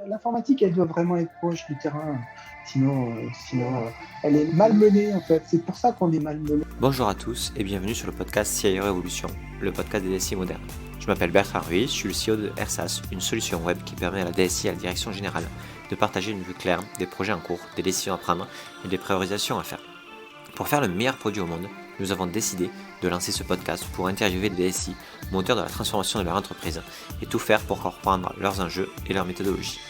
L'informatique, elle doit vraiment être proche du terrain. Sinon, elle est malmenée, en fait. C'est pour ça qu'on est malmené. Bonjour à tous et bienvenue sur le podcast CIO Révolution, le podcast des DSI modernes. Je m'appelle Bertrand Ruiz, je suis le CEO de RSAS, une solution web qui permet à la DSI et à la direction générale de partager une vue claire des projets en cours, des décisions à prendre et des priorisations à faire. Pour faire le meilleur produit au monde, nous avons décidé de lancer ce podcast pour interviewer les DSI, moteurs de la transformation de leur entreprise, et tout faire pour comprendre leurs enjeux et leurs méthodologies.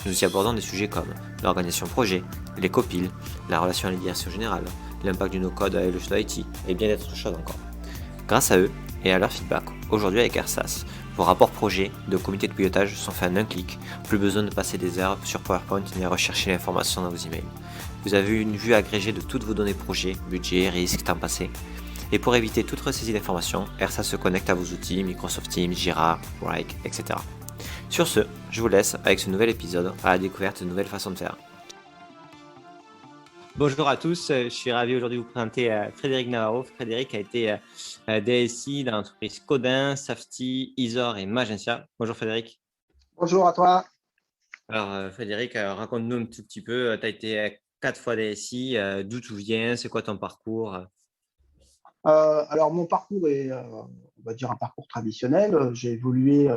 Nous y abordons des sujets comme l'organisation projet, les copiles, la relation à la direction générale, l'impact du no-code à l'échelle IT et bien d'autres choses encore. Grâce à eux et à leur feedback, aujourd'hui avec RSAS, vos rapports projets de comité de pilotage sont faits en un clic, plus besoin de passer des heures sur PowerPoint ni à rechercher l'information dans vos emails. Vous avez une vue agrégée de toutes vos données projets, budget, risques, temps passé. Et pour éviter toute ressaisie d'informations, RSAS se connecte à vos outils Microsoft Teams, Jira, Wrike, etc. Sur ce, je vous laisse avec ce nouvel épisode à la découverte de nouvelles façons de faire. Bonjour à tous, je suis ravi aujourd'hui de vous présenter Frédéric Navarro. Frédéric a été DSI dans l'entreprise Codin, Safety, Isor et Magentia. Bonjour Frédéric. Bonjour à toi. Alors Frédéric, raconte-nous un tout petit peu, tu as été 4 fois DSI, d'où tu viens, c'est quoi ton parcours? Alors, mon parcours est, on va dire, un parcours traditionnel. J'ai évolué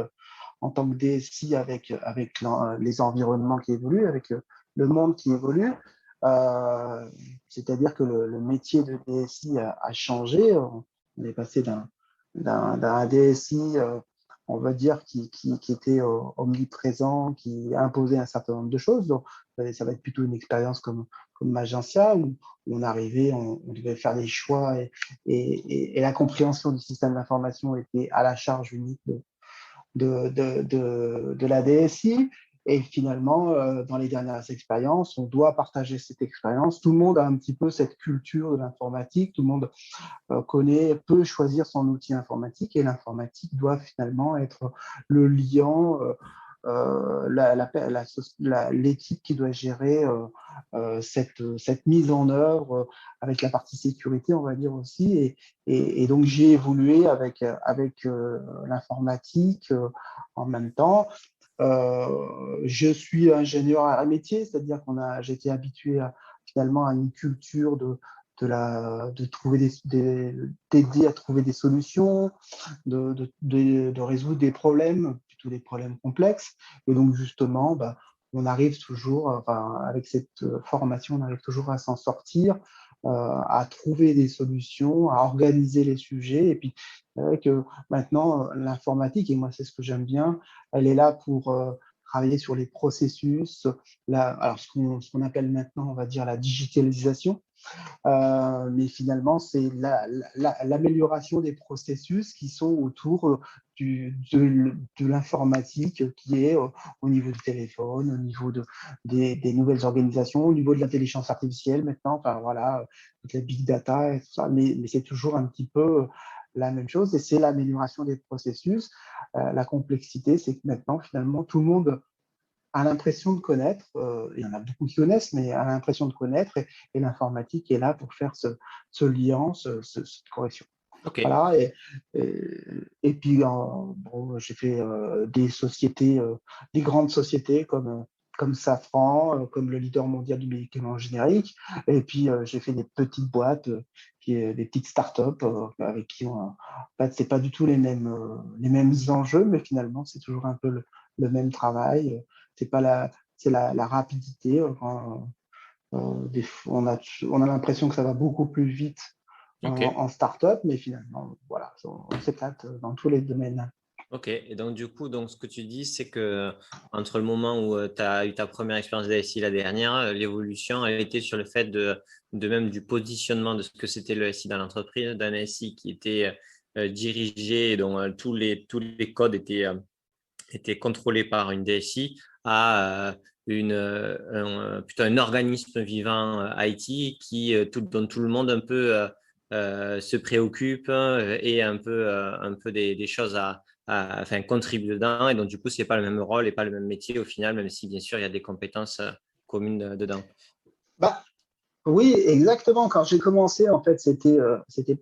en tant que DSI avec les environnements qui évoluent, avec le monde qui évolue. C'est-à-dire que le métier de DSI a changé. On est passé d'un DSI, on va dire, qui était omniprésent, qui imposait un certain nombre de choses. Donc, ça va être plutôt une expérience comme Magentia, où on arrivait, on devait faire des choix et la compréhension du système d'information était à la charge unique de la DSI. Et finalement, dans les dernières expériences, on doit partager cette expérience. Tout le monde a un petit peu cette culture de l'informatique. Tout le monde peut choisir son outil informatique et l'informatique doit finalement être le lien, l'équipe qui doit gérer cette mise en œuvre avec la partie sécurité, on va dire aussi. Et donc, j'ai évolué avec l'informatique en même temps. Je suis ingénieur à métier, c'est-à-dire j'ai été habitué finalement à une culture de trouver d'aider à trouver des solutions, de résoudre des problèmes, plutôt des problèmes complexes. Et donc, justement, on arrive toujours, enfin, avec cette formation, on arrive toujours à s'en sortir, à trouver des solutions, à organiser les sujets. Et puis, c'est vrai que maintenant, l'informatique, et moi, c'est ce que j'aime bien, elle est là pour travailler sur les processus, alors ce qu'on appelle maintenant, on va dire, la digitalisation. Mais finalement, c'est l'amélioration des processus qui sont autour de l'informatique, qui est au niveau du téléphone, au niveau des nouvelles organisations, au niveau de l'intelligence artificielle maintenant, enfin voilà, toute la big data et tout ça, mais c'est toujours un petit peu la même chose et c'est l'amélioration des processus. La complexité, c'est que maintenant, finalement, tout le monde a l'impression de connaître, il y en a beaucoup qui connaissent, mais a l'impression de connaître, et l'informatique est là pour faire ce lien, cette correction. Ok. Voilà, et puis bon, j'ai fait des sociétés, des grandes sociétés comme Safran, comme le leader mondial du médicament générique, et puis j'ai fait des petites boîtes, des petites startups avec qui en fait, c'est pas du tout les mêmes enjeux, mais finalement c'est toujours un peu le même travail. C'est pas la rapidité. On a l'impression que ça va beaucoup plus vite Ok. en start-up, mais finalement, voilà, on s'éclate dans tous les domaines. Ok, et donc du coup, donc, ce que tu dis, c'est que entre le moment où tu as eu ta première expérience DSI, la dernière, l'évolution, elle était sur le fait de même du positionnement de ce que c'était le SI dans l'entreprise, d'un SI qui était dirigé, dont tous les codes étaient contrôlés par une DSI, à plutôt un organisme vivant IT dont tout le monde un peu se préoccupe et un peu des choses enfin, contribue dedans. Et donc, du coup, ce n'est pas le même rôle et pas le même métier au final, même si, bien sûr, il y a des compétences communes dedans. Bah, Oui, exactement. Quand j'ai commencé, en fait,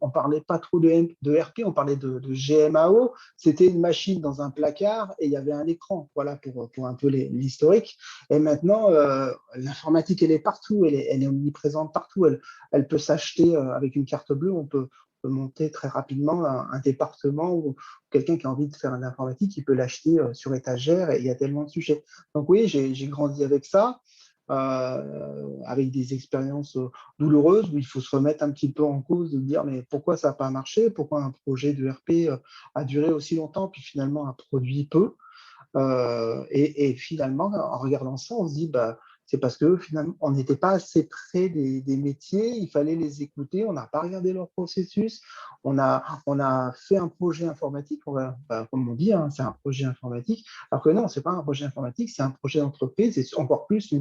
on parlait pas trop de RP, on parlait de GMAO. C'était une machine dans un placard et il y avait un écran. Voilà pour un peu l'historique. Et maintenant, l'informatique, elle est partout, elle est omniprésente partout. Elle peut s'acheter avec une carte bleue. On peut monter très rapidement un département ou quelqu'un qui a envie de faire de l'informatique, il peut l'acheter sur étagère et il y a tellement de sujets. Donc oui, j'ai grandi avec ça avec des expériences douloureuses où il faut se remettre un petit peu en cause, de dire mais pourquoi ça n'a pas marché, pourquoi un projet de RP a duré aussi longtemps, puis finalement a produit peu. Et finalement, en regardant ça, on se dit, bah, c'est parce que finalement, on n'était pas assez près des métiers, il fallait les écouter, on n'a pas regardé leur processus, on a fait un projet informatique, bah, comme on dit, hein, c'est un projet informatique, alors que non, ce n'est pas un projet informatique, c'est un projet d'entreprise, c'est encore plus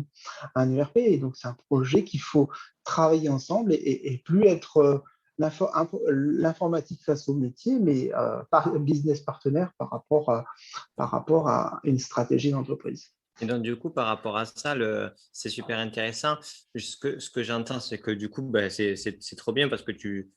un ERP, et donc c'est un projet qu'il faut travailler ensemble et plus être l'informatique face au métier, mais business partenaire par rapport à une stratégie d'entreprise. Et donc, du coup, par rapport à ça, c'est super intéressant. Ce que j'entends, c'est que du coup, ben, c'est trop bien parce que tu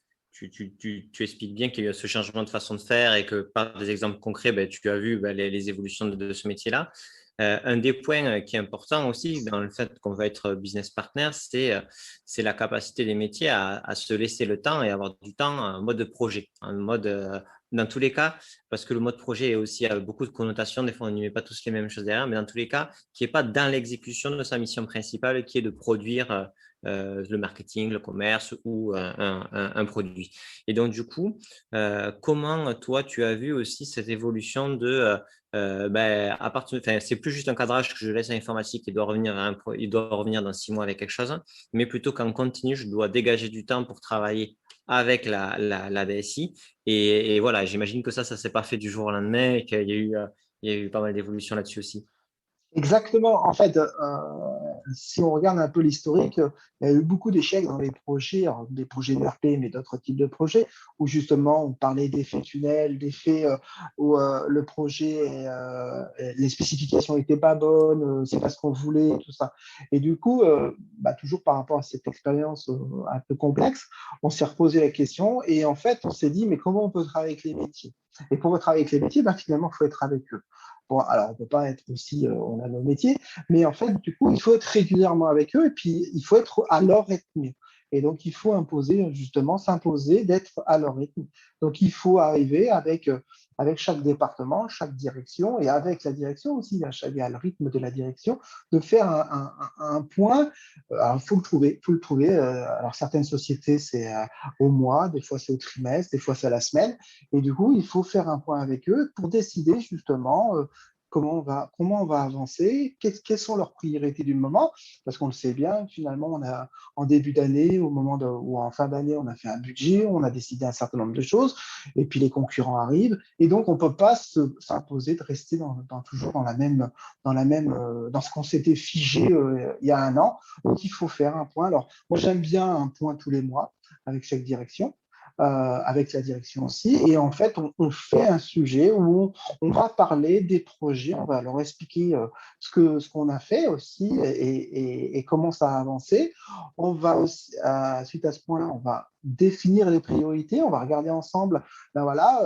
expliques bien qu'il y a ce changement de façon de faire et que par des exemples concrets, ben, tu as vu ben, les évolutions de ce métier-là. Un des points qui est important aussi dans le fait qu'on va être business partner, c'est la capacité des métiers à se laisser le temps et avoir du temps en mode projet, en mode, dans tous les cas, parce que le mode projet est aussi a beaucoup de connotations, des fois on n'y met pas tous les mêmes choses derrière, mais dans tous les cas, qui n'est pas dans l'exécution de sa mission principale, qui est de produire le marketing, le commerce ou un produit. Et donc du coup, comment toi tu as vu aussi cette évolution de ben, c'est plus juste un cadrage que je laisse à l'informatique, il doit revenir dans 6 mois avec quelque chose, mais plutôt qu'en continu, je dois dégager du temps pour travailler avec la DSI. Et voilà, j'imagine que ça ne s'est pas fait du jour au lendemain et qu'il y a eu pas mal d'évolutions là-dessus aussi. Exactement. En fait, si on regarde un peu l'historique, il y a eu beaucoup d'échecs dans les projets, alors des projets de RP, mais d'autres types de projets, où justement on parlait d'effets tunnels, d'effets où le projet, les spécifications n'étaient pas bonnes, c'est pas ce qu'on voulait, tout ça. Et du coup, bah, toujours par rapport à cette expérience un peu complexe, on s'est reposé la question et en fait, on s'est dit, mais comment on peut travailler avec les métiers? Et pour travailler avec les métiers, bah, finalement, il faut être avec eux. Bon, alors, on ne peut pas être aussi, on a nos métiers, mais en fait, du coup, il faut être régulièrement avec eux et puis il faut être à leur rythme. Et donc, il faut imposer, justement, s'imposer d'être à leur rythme. Donc, il faut arriver avec chaque département, chaque direction et avec la direction aussi, à le rythme de la direction, de faire un point. Alors, il faut le trouver, faut le trouver. Alors, certaines sociétés, c'est au mois, des fois, c'est au trimestre, des fois, c'est à la semaine. Et du coup, il faut faire un point avec eux pour décider justement comment on va avancer, quelles sont leurs priorités du moment, parce qu'on le sait bien, finalement, on a en début d'année, ou en fin d'année, on a fait un budget, on a décidé un certain nombre de choses, et puis les concurrents arrivent, et donc on ne peut pas s'imposer de rester toujours dans ce qu'on s'était figé il y a un an. Donc il faut faire un point. Alors, moi, j'aime bien un point tous les mois avec chaque direction. Avec la direction aussi. Et en fait, on fait un sujet où on va parler des projets, on va leur expliquer ce qu'on a fait aussi et comment ça a avancé. On va aussi, suite à ce point-là, on va définir les priorités, on va regarder ensemble, ben voilà,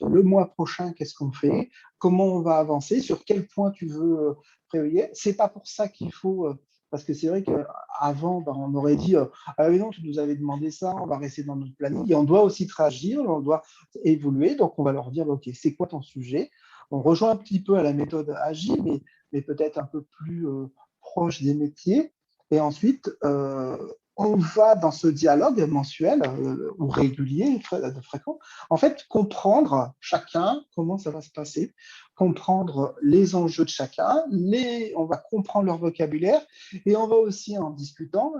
le mois prochain, qu'est-ce qu'on fait, comment on va avancer, sur quel point tu veux prioriser. C'est pas pour ça qu'il faut parce que c'est vrai qu'avant, ben, on aurait dit ah oui, non, tu nous avais demandé ça, on va rester dans notre planning. Et on doit aussi tragir, on doit évoluer. Donc, on va leur dire OK, c'est quoi ton sujet? On rejoint un petit peu à la méthode agile, mais peut-être un peu plus proche des métiers. Et ensuite, on va dans ce dialogue mensuel ou régulier, de fréquent, en fait, comprendre chacun comment ça va se passer, comprendre les enjeux de chacun, on va comprendre leur vocabulaire et on va aussi, en discutant,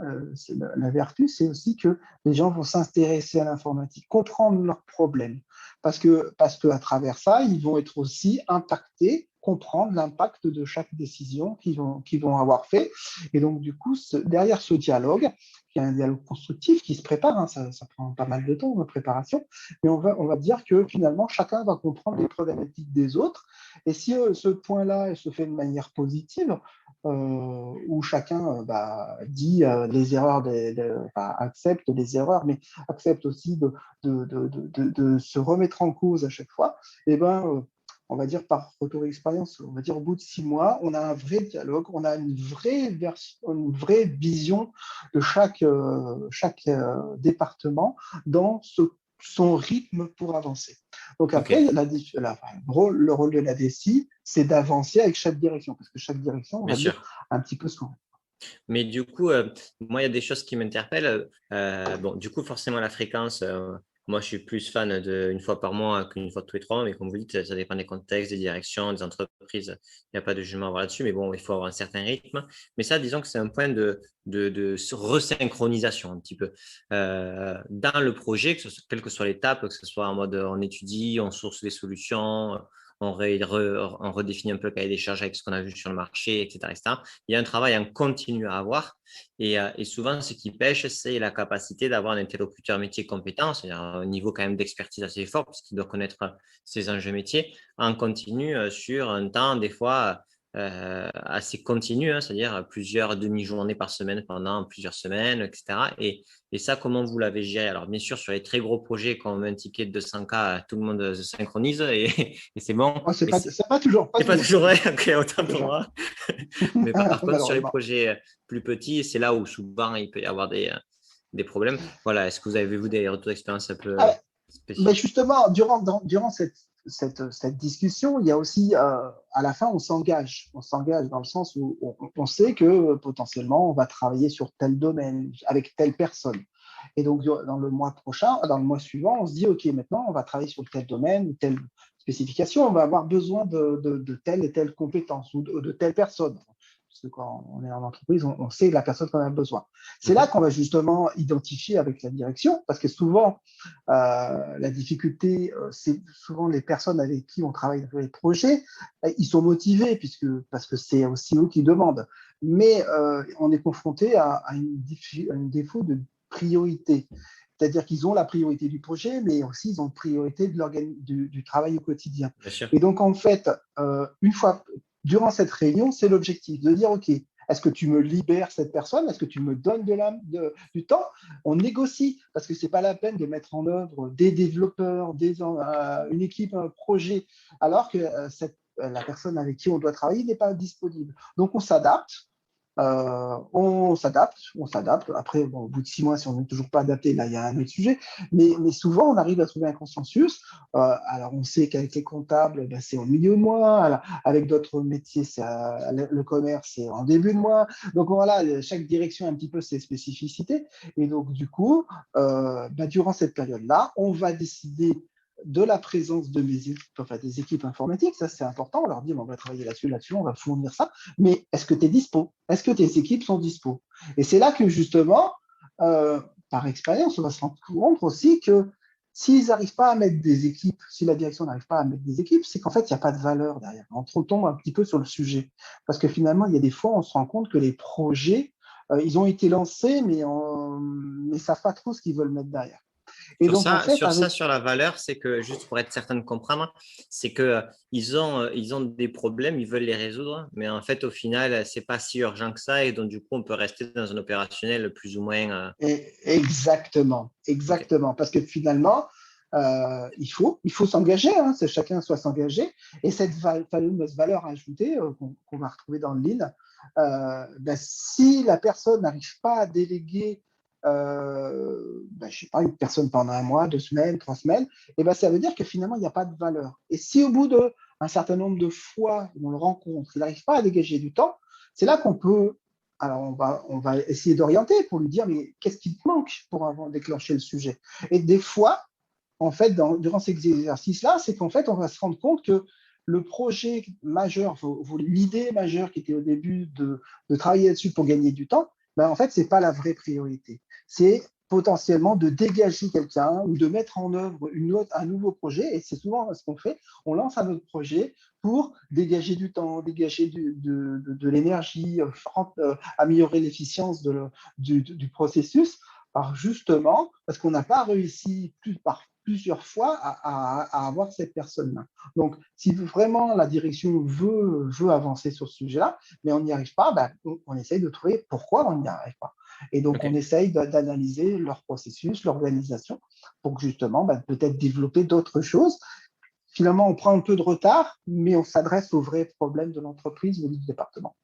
la vertu, c'est aussi que les gens vont s'intéresser à l'informatique, comprendre leurs problèmes, parce que à travers ça, ils vont être aussi impactés, comprendre l'impact de chaque décision qu'ils vont avoir fait. Et donc, du coup, derrière ce dialogue, qui est un dialogue constructif qui se prépare, hein, ça prend pas mal de temps, de préparation, mais on va dire que finalement, chacun va comprendre les problématiques des autres. Et si ce point-là se fait de manière positive, où chacun dit les erreurs, accepte les erreurs, mais accepte aussi de se remettre en cause à chaque fois. Et on va dire par retour d'expérience, on va dire au bout de 6 mois, on a un vrai dialogue, on a une une vraie vision de chaque département dans son rythme pour avancer. Donc Ok, après, le rôle de la DSI, c'est d'avancer avec chaque direction, parce que chaque direction, on bien va dire, sûr. a un petit peu son. Mais du coup, moi, il y a des choses qui m'interpellent. Bon, du coup, forcément, la fréquence, moi, je suis plus fan d'une fois par mois qu'une fois tous les 3 mois. Mais comme vous dites, ça dépend des contextes, des directions, des entreprises. Il n'y a pas de jugement à avoir là-dessus. Mais bon, il faut avoir un certain rythme. Mais ça, disons que c'est un point de resynchronisation un petit peu. Dans le projet, quelle que soit l'étape, que ce soit en mode on étudie, on source des solutions, on redéfinit un peu le cahier des charges avec ce qu'on a vu sur le marché, etc., etc. Il y a un travail en continu à avoir. Et souvent, ce qui pêche, c'est la capacité d'avoir un interlocuteur métier compétent, c'est-à-dire un niveau quand même d'expertise assez fort, puisqu'il doit connaître ses enjeux métiers, en continu sur un temps, des fois, assez continu, hein, c'est-à-dire plusieurs demi-journées par semaine pendant plusieurs semaines, etc. Et ça, comment vous l'avez géré? Alors, bien sûr, sur les très gros projets, quand on met un ticket de 200K, tout le monde se synchronise et c'est bon. Oh, Mais c'est pas toujours, pas c'est pas toujours, toujours pas vrai, toujours, ok, autant pas pour toujours. moi. Mais par contre, sur les Malheureusement. projets plus petits, c'est là où souvent il peut y avoir des problèmes. Voilà, est-ce que vous avez, vous, des retours d'expérience un peu Ah, mais spécifiques? justement, durant cette discussion, il y a aussi, à la fin, on s'engage. On s'engage dans le sens où on sait que potentiellement, on va travailler sur tel domaine, avec telle personne. Et donc, dans le mois prochain, dans le mois suivant, on se dit, OK, maintenant, on va travailler sur tel domaine, telle spécification, on va avoir besoin de telle et telle compétence ou de telle personne. Parce que quand on est en entreprise, on sait la personne qu'on a besoin. C'est là Mhm. qu'on va justement identifier avec la direction, parce que souvent, la difficulté, c'est souvent les personnes avec qui on travaille sur les projets, ils sont motivés parce que c'est aussi eux qui demandent. Mais on est confronté à un défaut de priorité. C'est-à-dire qu'ils ont la priorité du projet, mais aussi ils ont la priorité du travail au quotidien. Bien sûr. Et donc, en fait, une fois, durant cette réunion, c'est l'objectif de dire, OK, est-ce que tu me libères cette personne? Est-ce que tu me donnes du temps? On négocie parce que c'est pas la peine de mettre en œuvre des développeurs, une équipe, un projet, alors que la personne avec qui on doit travailler n'est pas disponible. Donc, on s'adapte. Après, bon, au bout de 6 mois, si on n'est toujours pas adapté, là, il y a un autre sujet. Mais souvent, on arrive à trouver un consensus. Alors, on sait qu'avec les comptables, ben, c'est au milieu de mois. Alors, avec d'autres métiers, le commerce, c'est en début de mois. Donc, voilà, chaque direction a un petit peu ses spécificités. Et donc, du coup, ben, durant cette période-là, on va décider de la présence de mes équipes, enfin, des équipes informatiques. Ça, c'est important. On leur dit, ben, on va travailler là-dessus, on va fournir ça. Mais est-ce que tu es dispo? Est-ce que tes équipes sont dispo? Et c'est là que justement, euh, par expérience, on va se rendre compte aussi que s'ils n'arrivent pas à mettre des équipes, si la direction n'arrive pas à mettre des équipes, c'est qu'en fait, il n'y a pas de valeur derrière. On retombe un petit peu sur le sujet. Parce que finalement, il y a des fois, on se rend compte que les projets, ils ont été lancés, mais ne savent pas trop ce qu'ils veulent mettre derrière. Et Sur donc, en ça, fait, sur ça, avec sur la valeur, c'est que, juste pour être certain de comprendre, c'est que ils ont des problèmes, ils veulent les résoudre, mais en fait, au final, c'est pas si urgent que ça, et donc, du coup, on peut rester dans un opérationnel plus ou moins. Exactement, Ok, exactement. Parce que finalement, il faut s'engager, hein, c'est chacun soit s'engager. Et cette fameuse valeur ajoutée qu'on va retrouver dans le lean, ben, si la personne n'arrive pas à déléguer, ben, je sais pas, une personne pendant un mois, 2 semaines, 3 semaines, et ben, ça veut dire que finalement, il n'y a pas de valeur. Et si au bout d'un certain nombre de fois où on le rencontre, il n'arrive pas à dégager du temps, c'est là qu'on peut alors, on va essayer d'orienter pour lui dire, mais qu'est-ce qui te manque pour avoir déclenché le sujet? Et des fois, en fait, durant ces exercices-là, c'est qu'en fait, on va se rendre compte que le projet majeur, l'idée majeure qui était au début de travailler là-dessus pour gagner du temps, ben, en fait, ce n'est pas la vraie priorité. C'est potentiellement de dégager quelqu'un ou de mettre en œuvre un nouveau projet. Et c'est souvent ce qu'on fait. On lance un autre projet pour dégager du temps, dégager de l'énergie, améliorer l'efficience du processus justement, parce qu'on n'a pas réussi par plusieurs fois à avoir cette personne-là. Donc, si vraiment la direction veut avancer sur ce sujet-là, mais on n'y arrive pas, ben, on essaye de trouver pourquoi on n'y arrive pas. Et donc, on essaye d'analyser leur processus, l'organisation, pour justement ben, peut-être développer d'autres choses. Finalement, on prend un peu de retard, mais on s'adresse aux vrais problèmes de l'entreprise ou du département.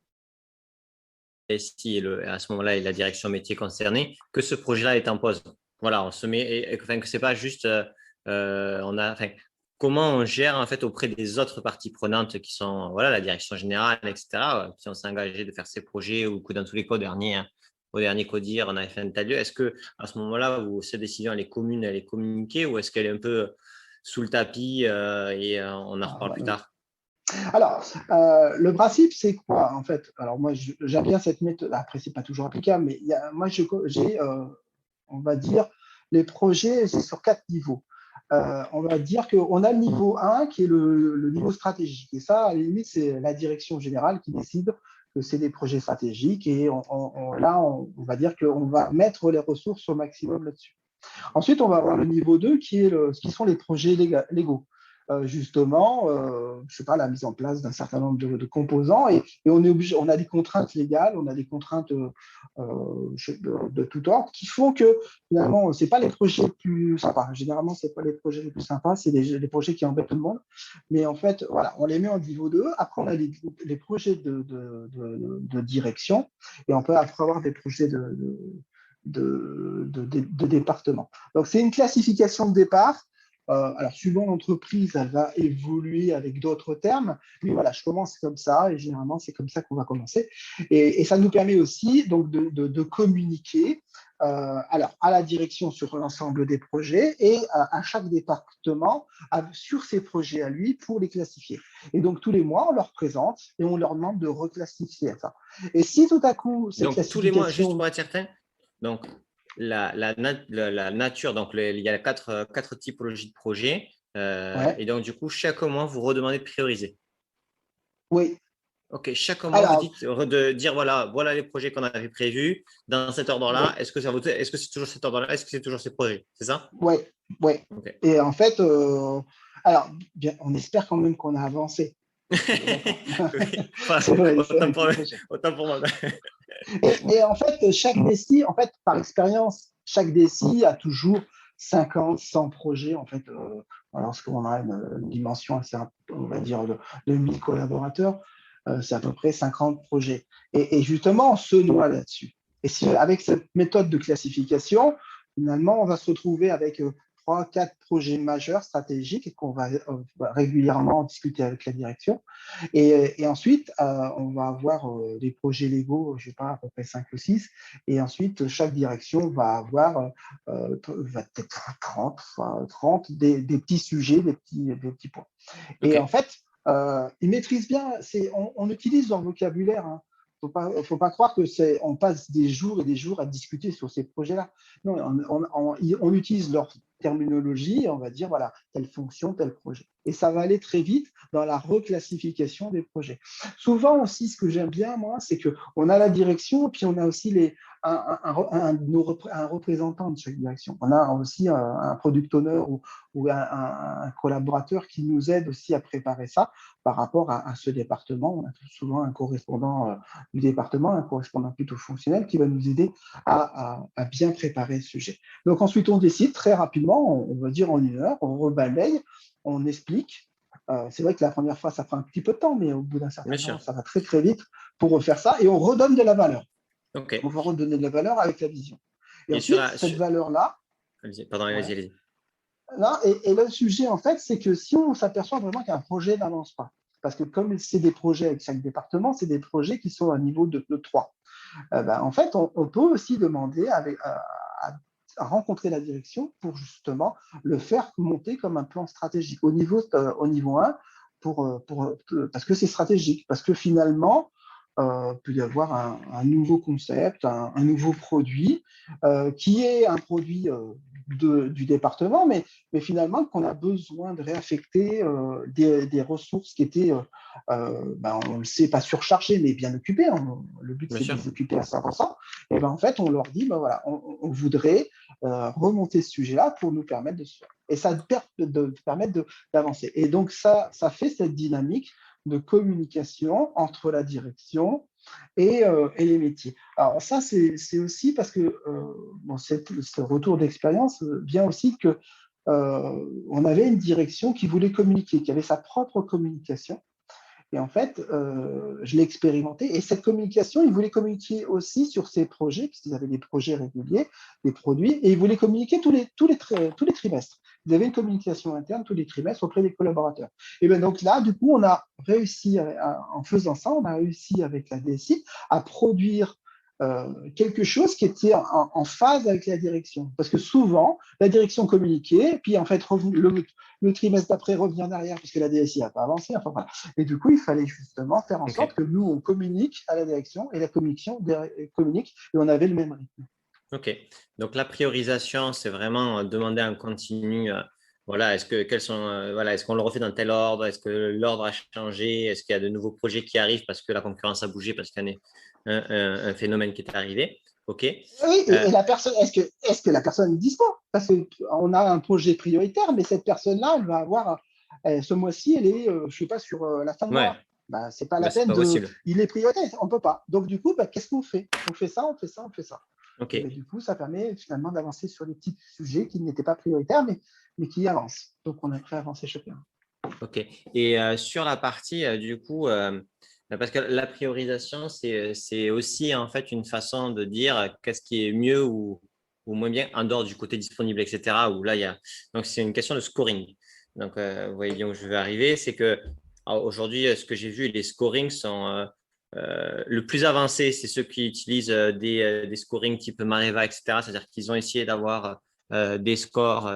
Et si à ce moment-là, la direction métier concernée, que ce projet-là est en pause. Voilà, on se met, enfin, que c'est pas juste, comment on gère en fait auprès des autres parties prenantes qui sont, voilà, la direction générale, etc., qui ont s'engagé de faire ces projets ou que dans tous les cas, au dernier CODIR, on avait fait un état de lieu. Est-ce que à ce moment-là, où cette décision elle est commune, elle est communiquée, ou est-ce qu'elle est un peu sous le tapis et on en reparle plus tard? Alors, le principe, c'est quoi en fait? Alors moi, j'aime bien cette méthode. Après, c'est pas toujours applicable, mais moi, j'ai, on va dire, les projets, c'est sur 4 niveaux. On va dire qu'on a le niveau 1 qui est le niveau stratégique. Et ça, à la limite, c'est la direction générale qui décide que c'est des projets stratégiques. Et là, on va dire qu'on va mettre les ressources au maximum là-dessus. Ensuite, on va avoir le niveau 2 qui sont les projets légaux. Justement, je sais pas, la mise en place d'un certain nombre de composants et on est obligé, on a des contraintes légales, on a des contraintes de tout ordre qui font que finalement, c'est pas les projets les plus sympas. Généralement, c'est pas les projets les plus sympas, c'est les projets qui embêtent tout le monde. Mais en fait, voilà, on les met en niveau 2. Après, on a les projets de direction et on peut après avoir des projets de département. Donc, c'est une classification de départ. Alors, suivant l'entreprise, elle va évoluer avec d'autres termes. Mais voilà, je commence comme ça et généralement, c'est comme ça qu'on va commencer. Et ça nous permet aussi donc, de communiquer alors, à la direction sur l'ensemble des projets et à chaque département sur ses projets à lui pour les classifier. Et donc, tous les mois, on leur présente et on leur demande de reclassifier ça. Et si tout à coup, cette donc, tous les mois, juste pour être certain, donc, la nature, donc il y a quatre typologies de projets. ouais. Et donc, du coup, chaque mois, vous redemandez de prioriser. Oui. OK, chaque mois, vous Alors, dites de dire voilà les projets qu'on avait prévus dans cet ordre-là. oui. Est-ce que c'est toujours cet ordre-là? Est-ce que c'est toujours ces projets? C'est ça? Oui, oui. OK. Et en fait, alors, bien, on espère quand même qu'on a avancé. Oui. Enfin, C'est vrai, c'est autant vrai, pour, c'est très cher. autant pour moi. Et en fait, chaque DSI, en fait, par expérience, chaque DSI a toujours 50, 100 projets, en fait, lorsqu'on a une dimension assez, on va dire, de 1000 collaborateurs, c'est à peu près 50 projets. Et justement, on se noie là-dessus. Et si, avec cette méthode de classification, finalement, on va se retrouver avec 3, 4 projets majeurs stratégiques et qu'on va régulièrement discuter avec la direction. Et ensuite, on va avoir des projets légaux, je ne sais pas, à peu près 5 ou 6. Et ensuite, chaque direction va avoir va peut-être 30 des petits sujets, des petits points. Et en OK. fait, ils maîtrisent bien, on utilise leur vocabulaire. Hein. Faut pas croire que on passe des jours et des jours à discuter sur ces projets-là. Non, on utilise leur terminologie, on va dire voilà, telle fonction, tel projet. Et ça va aller très vite dans la reclassification des projets. Souvent aussi, ce que j'aime bien, moi, c'est qu'on a la direction, et puis on a aussi un représentant de chaque direction. On a aussi un product owner ou un collaborateur qui nous aide aussi à préparer ça par rapport à ce département. On a souvent un correspondant du département, un correspondant plutôt fonctionnel qui va nous aider à bien préparer ce sujet. Donc ensuite, on décide très rapidement, on va dire en 1 heure, on rebalaye, on explique. C'est vrai que la première fois, ça prend un petit peu de temps, mais au bout d'un certain Bien temps, sûr. ça va très très vite pour refaire ça et on redonne de la valeur. On OK. va redonner de la valeur avec la vision. Et Et sur ensuite, la. cette valeur-là, Pardon, ouais, allez-y. là, et le sujet, en fait, c'est que si on s'aperçoit vraiment qu'un projet n'avance pas, parce que comme c'est des projets avec chaque département, c'est des projets qui sont à niveau de 3. Ben, en fait, on peut aussi demander à rencontrer la direction pour justement le faire monter comme un plan stratégique au niveau 1 parce que c'est stratégique, parce que finalement, peut y avoir un nouveau concept, un nouveau produit, qui est un produit du département, mais finalement qu'on a besoin de réaffecter des ressources qui étaient, on le sait, pas surchargées, mais bien occupées. Le but, Bien c'est de sûr. les occuper à 100%. Et ben, en fait, on leur dit, voilà, on voudrait remonter ce sujet-là pour nous permettre de se faire. Et ça permettre d'avancer. Et donc, ça fait cette dynamique de communication entre la direction et les métiers. Alors ça, c'est aussi parce que ce retour d'expérience vient aussi que on avait une direction qui voulait communiquer, qui avait sa propre communication. Et en fait, je l'ai expérimenté. Et cette communication, ils voulaient communiquer aussi sur ces projets, puisqu'ils avaient des projets réguliers, des produits, et ils voulaient communiquer tous les trimestres. Ils avaient une communication interne tous les trimestres auprès des collaborateurs. Et bien donc là, du coup, on a réussi, en faisant ça, on a réussi avec la DSI à produire quelque chose qui était en phase avec la direction. Parce que souvent, la direction communiquait, puis en fait, le trimestre d'après revient en arrière, puisque la DSI n'a pas avancé. Enfin, voilà. Et du coup, il fallait justement faire en sorte Ok. que nous, on communique à la direction et la communication communique et on avait le même rythme. Ok. Donc la priorisation, c'est vraiment demander en continu. Voilà, est-ce qu'on le refait dans tel ordre? Est-ce que l'ordre a changé? Est-ce qu'il y a de nouveaux projets qui arrivent parce que la concurrence a bougé, parce qu'il y a un phénomène qui est arrivé? Ok. Oui, Euh, et la personne, est-ce que la personne est dispo? Parce qu'on a un projet prioritaire, mais cette personne-là, elle va avoir, ce mois-ci, elle est, je ne sais pas, sur la fin de ouais, mois. Bah, c'est pas la bah, c'est peine pas possible. il est prioritaire, on ne peut pas. Donc, du coup, bah, qu'est-ce qu'on fait? On fait ça, on fait ça, on fait ça. Ok. Et ben, du coup, ça permet finalement d'avancer sur des petits sujets qui n'étaient pas prioritaires, mais qui avancent. Donc, on a fait avancer chacun. Ok. Et sur la partie, du coup, parce que la priorisation, c'est aussi en fait une façon de dire qu'est-ce qui est mieux ou moins bien en dehors du côté disponible, etc. Où là, donc c'est une question de scoring. Donc, vous voyez bien où je vais arriver, c'est que aujourd'hui, ce que j'ai vu, les scorings sont le plus avancé, c'est ceux qui utilisent des scorings type Mareva, etc. C'est-à-dire qu'ils ont essayé d'avoir des scores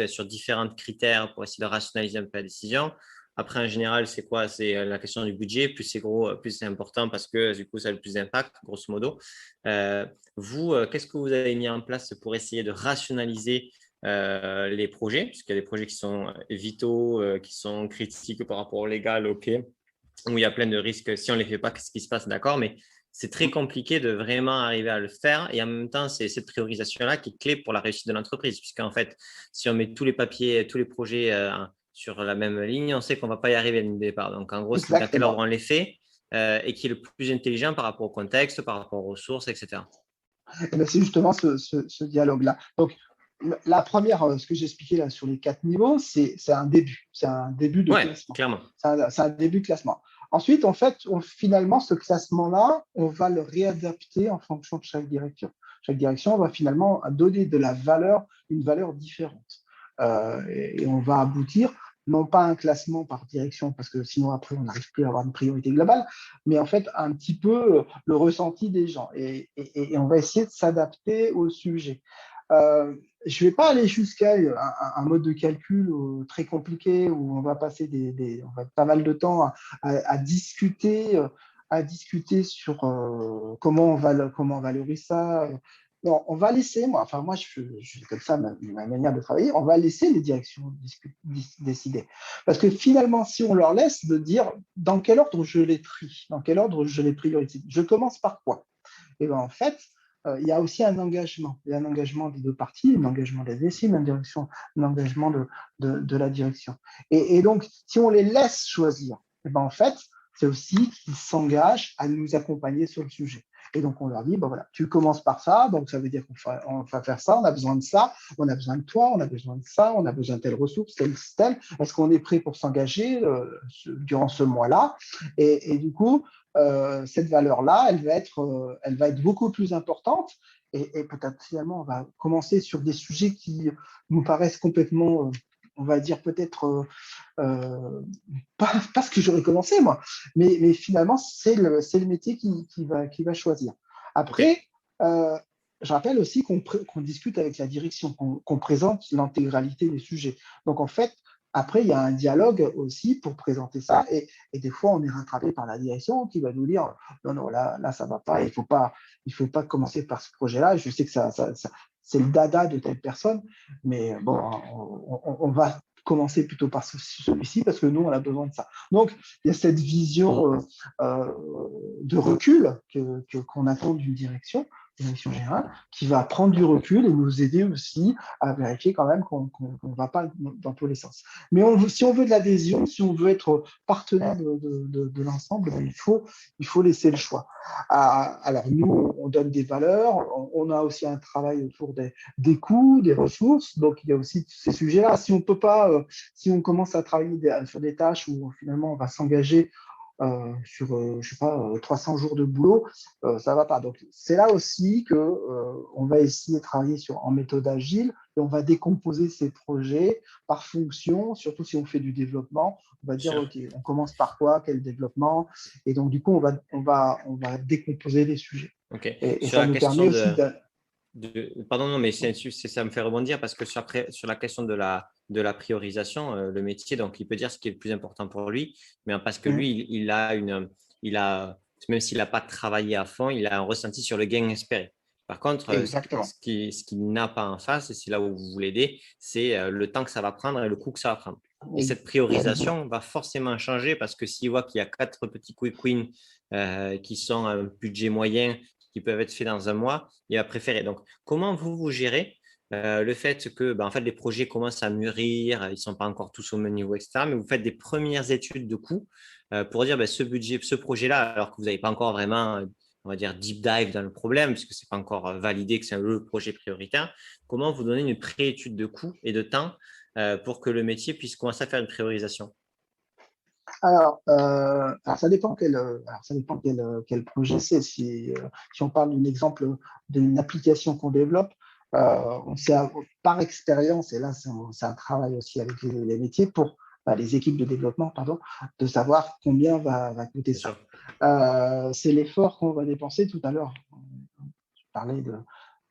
sur différents critères pour essayer de rationaliser un peu la décision. Après, en général, c'est quoi? C'est la question du budget. Plus c'est gros, plus c'est important parce que du coup, ça a le plus d'impact, grosso modo. Euh, Vous, qu'est-ce que vous avez mis en place pour essayer de rationaliser les projets? Puisqu'il y a des projets qui sont vitaux, qui sont critiques par rapport au légal, OK, où il y a plein de risques. Si on ne les fait pas, qu'est-ce qui se passe? D'accord, mais c'est très compliqué de vraiment arriver à le faire. Et en même temps, c'est cette priorisation-là qui est clé pour la réussite de l'entreprise. Puisqu'en fait, si on met tous les papiers, tous les projets sur la même ligne, on sait qu'on ne va pas y arriver dès le départ. Donc, en gros, c'est dans quel ordre Exactement. on les fait et qui est le plus intelligent par rapport au contexte, par rapport aux ressources, etc. Et ben, c'est justement ce dialogue-là. Donc, la première, ce que j'expliquais là sur les 4 niveaux, c'est un début. C'est un début de Ouais, classement. clairement. C'est un début de classement. Ensuite, en fait, finalement, ce classement-là, on va le réadapter en fonction de chaque direction. Chaque direction va finalement donner de la valeur, une valeur différente. Et on va aboutir non pas à un classement par direction, parce que sinon après on n'arrive plus à avoir une priorité globale, mais en fait un petit peu le ressenti des gens. Et on va essayer de s'adapter au sujet. Je ne vais pas aller jusqu'à un mode de calcul très compliqué où on va passer on va pas mal de temps à discuter, sur comment on valorise ça. Non, on va laisser, moi, je suis comme ça, ma manière de travailler, on va laisser les directions décider. Parce que finalement, si on leur laisse de dire dans quel ordre je les trie, dans quel ordre je les priorise, je commence par quoi? Et ben en fait, il y a aussi un engagement. Il y a un engagement des deux parties, un engagement des DSI, un engagement de la direction. Et donc, si on les laisse choisir, et ben en fait, c'est aussi qu'ils s'engagent à nous accompagner sur le sujet. Et donc, on leur dit, ben voilà, tu commences par ça, donc ça veut dire qu'on va faire ça, on a besoin de ça, on a besoin de toi, on a besoin de ça, on a besoin de telle ressource, telle. Est-ce qu'on est prêt pour s'engager durant ce mois-là? Et du coup, cette valeur-là, elle va être beaucoup plus importante et potentiellement, on va commencer sur des sujets qui nous paraissent complètement, on va dire peut-être pas ce que j'aurais commencé moi, mais finalement, c'est le métier qui va choisir. OK. Après, euh, je rappelle aussi qu'on discute avec la direction, qu'on présente l'intégralité des sujets. Donc, en fait, après, il y a un dialogue aussi pour présenter ça. Et des fois, on est rattrapé par la direction qui va nous dire non, non, là ça ne va pas. Il faut pas commencer par ce projet-là. Je sais que c'est le dada de telle personne, mais bon, on va commencer plutôt par celui-ci parce que nous, on a besoin de ça. Donc, il y a cette vision euh, de recul qu'on attend d'une direction générale, qui va prendre du recul et nous aider aussi à vérifier quand même qu'on ne va pas dans tous les sens. Mais si on veut de l'adhésion, si on veut être partenaire de l'ensemble, il faut laisser le choix. Alors nous, on donne des valeurs, on a aussi un travail autour des coûts, des ressources, donc il y a aussi ces sujets-là. Si on peut pas, si on commence à travailler sur des tâches où finalement on va s'engager sur, je sais pas, 300 jours de boulot, ça va pas. Donc, c'est là aussi que on va essayer de travailler en méthode agile et on va décomposer ces projets par fonction, surtout si on fait du développement. On va dire, OK, on commence par quoi, quel développement? Et donc, du coup, on va décomposer les sujets. Ok. Et Sur ça la nous permet question aussi pardon, non, mais ça me fait rebondir parce que sur la question de la priorisation, le métier, donc il peut dire ce qui est le plus important pour lui, mais parce que lui, il a, même s'il n'a pas travaillé à fond, il a un ressenti sur le gain espéré. Par contre, Exactement. ce qu'il n'a pas en face, et c'est là où vous l'aidez, c'est le temps que ça va prendre et le coût que ça va prendre. Et cette priorisation va forcément changer parce que s'il voit qu'il y a 4 petits quick wins qui sont un budget moyen, qui peuvent être faits dans un mois, il va préférer. Donc, comment vous gérez le fait que en fait, les projets commencent à mûrir, ils ne sont pas encore tous au même niveau, etc. Mais vous faites des premières études de coûts pour dire ce budget, ce projet-là, alors que vous n'avez pas encore vraiment, on va dire, deep dive dans le problème, puisque ce n'est pas encore validé que c'est le projet prioritaire. Comment vous donnez une pré-étude de coûts et de temps pour que le métier puisse commencer à faire une priorisation? Alors, ça dépend quel projet c'est. Si on parle d'un exemple d'une application qu'on développe, on sait par expérience, et là c'est un travail aussi avec les métiers les équipes de développement, pardon, de savoir combien va coûter Bien ça. sûr. C'est l'effort qu'on va dépenser tout à l'heure. Je parlais